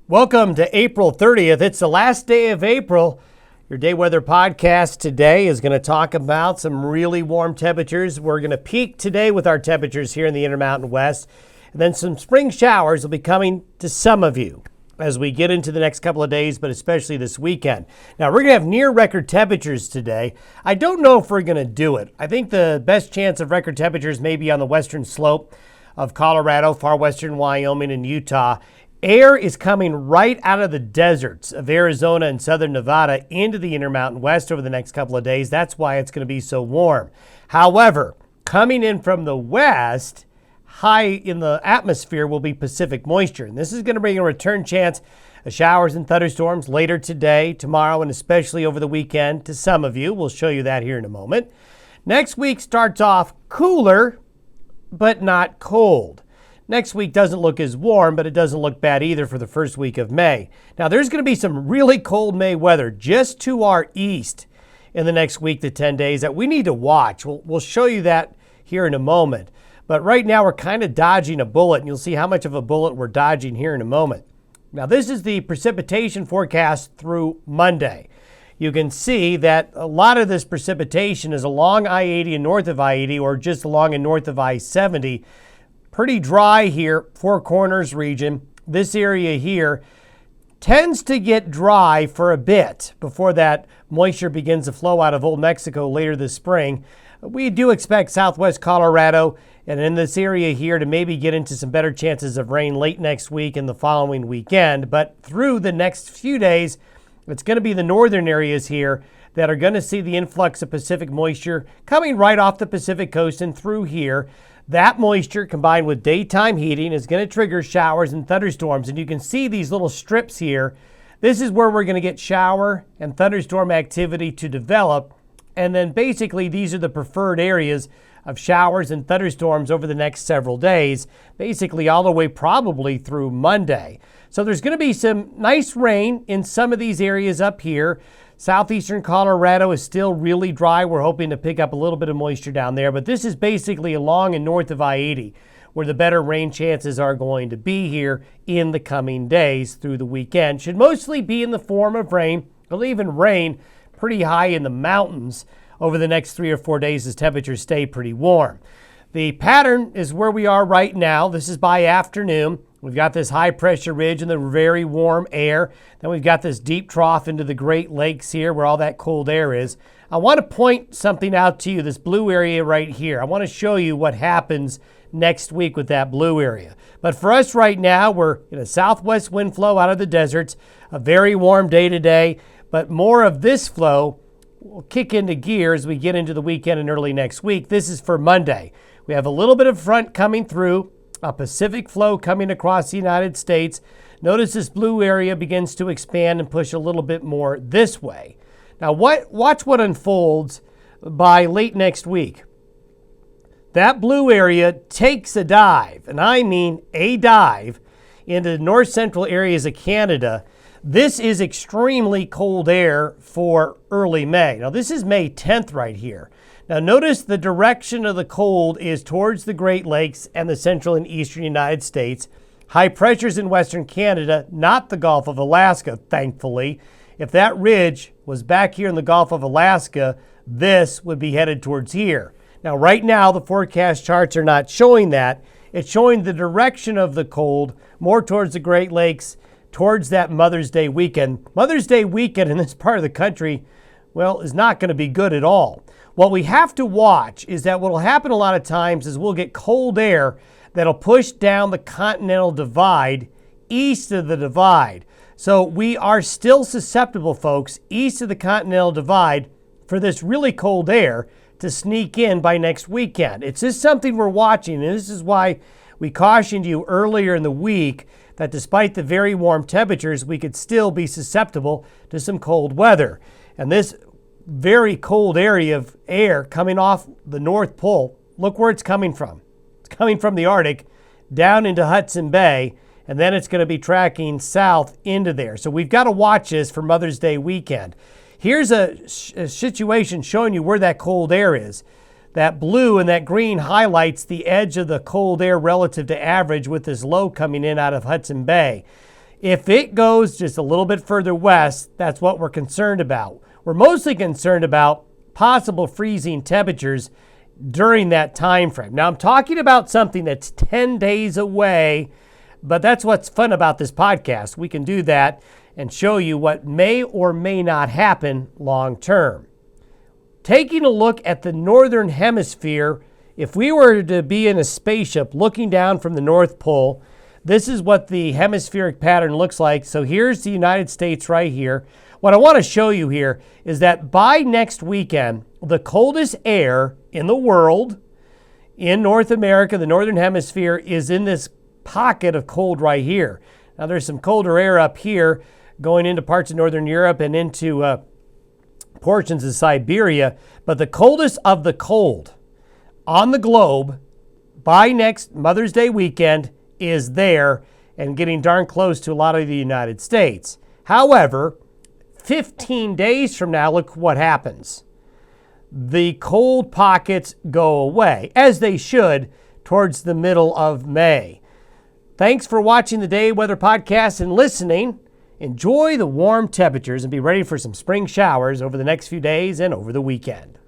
Welcome to April 30th. It's the last day of April. Your day weather podcast today is going to talk about some really warm temperatures. We're going to peak today with our temperatures here in the Intermountain West. And then some spring showers will be coming to some of you as we get into the next couple of days, but especially this weekend. Now, we're going to have near record temperatures today. I don't know if we're going to do it. I think the best chance of record temperatures may be on the western slope of Colorado, far western Wyoming, and Utah. Air is coming right out of the deserts of Arizona and southern Nevada into the Intermountain West over the next couple of days. That's why it's going to be so warm. However, coming in from the west, high in the atmosphere will be Pacific moisture. And this is going to bring a return chance of showers and thunderstorms later today, tomorrow, and especially over the weekend to some of you. We'll show you that here in a moment. Next week starts off cooler, but not cold. Next week doesn't look as warm, but it doesn't look bad either for the first week of May. Now, there's going to be some really cold May weather just to our east in the next week to 10 days that we need to watch. We'll show you that here in a moment. But right now, we're kind of dodging a bullet, and you'll see how much of a bullet we're dodging here in a moment. Now, this is the precipitation forecast through Monday. You can see that a lot of this precipitation is along I-80 and north of I-80, or just along and north of I-70. Pretty dry here, Four Corners region. This area here tends to get dry for a bit before that moisture begins to flow out of Old Mexico later this spring. We do expect southwest Colorado and in this area here to maybe get into some better chances of rain late next week and the following weekend. But through the next few days, it's going to be the northern areas here that are going to see the influx of Pacific moisture coming right off the Pacific coast and through here. That moisture combined with daytime heating is going to trigger showers and thunderstorms. And you can see these little strips here. This is where we're going to get shower and thunderstorm activity to develop. And then basically these are the preferred areas of showers and thunderstorms over the next several days, basically all the way probably through Monday. So there's going to be some nice rain in some of these areas up here. Southeastern Colorado is still really dry. We're hoping to pick up a little bit of moisture down there, but this is basically along and north of I-80 where the better rain chances are going to be here in the coming days through the weekend. Should mostly be in the form of rain. It'll even rain pretty high in the mountains over the next 3 or 4 days as temperatures stay pretty warm. The pattern is where we are right now. This is by afternoon. We've got this high pressure ridge and the very warm air. Then we've got this deep trough into the Great Lakes here where all that cold air is. I want to point something out to you, this blue area right here. I want to show you what happens next week with that blue area. But for us right now, we're in a southwest wind flow out of the deserts, a very warm day today, but more of this flow will kick into gear as we get into the weekend and early next week. This is for Monday. We have a little bit of front coming through, a Pacific flow coming across the United States. Notice this blue area begins to expand and push a little bit more this way. Now watch what unfolds by late next week. That blue area takes a dive, and I mean a dive, into the north central areas of Canada. This is extremely cold air for early May. Now this is May 10th right here. Now notice the direction of the cold is towards the Great Lakes and the central and eastern United States. High pressures in western Canada, not the Gulf of Alaska, thankfully. If that ridge was back here in the Gulf of Alaska, this would be headed towards here. Now right now the forecast charts are not showing that. It's showing the direction of the cold more towards the Great Lakes, towards that Mother's Day weekend. Mother's Day weekend in this part of the country, well, is not going to be good at all. What we have to watch is that what will happen a lot of times is we'll get cold air that'll push down the continental divide east of the divide. So we are still susceptible, folks, east of the continental divide for this really cold air to sneak in by next weekend. It's just something we're watching, and this is why we cautioned you earlier in the week that despite the very warm temperatures, we could still be susceptible to some cold weather. And this very cold area of air coming off the North Pole, look where it's coming from. It's coming from the Arctic down into Hudson Bay, and then it's going to be tracking south into there. So we've got to watch this for Mother's Day weekend. Here's a situation showing you where that cold air is. That blue and that green highlights the edge of the cold air relative to average with this low coming in out of Hudson Bay. If it goes just a little bit further west, that's what we're concerned about. We're mostly concerned about possible freezing temperatures during that time frame. Now, I'm talking about something that's 10 days away, but that's what's fun about this podcast. We can do that and show you what may or may not happen long term. Taking a look at the northern hemisphere, if we were to be in a spaceship looking down from the North Pole, this is what the hemispheric pattern looks like. So here's the United States right here. What I want to show you here is that by next weekend, the coldest air in the world, in North America, the northern hemisphere, is in this pocket of cold right here. Now there's some colder air up here going into parts of Northern Europe and into portions of Siberia, but the coldest of the cold on the globe by next Mother's Day weekend is there and getting darn close to a lot of the United States. However, 15 days from now, look what happens. The cold pockets go away, as they should, towards the middle of May. Thanks for watching the Day Weather Podcast and listening. Enjoy the warm temperatures and be ready for some spring showers over the next few days and over the weekend.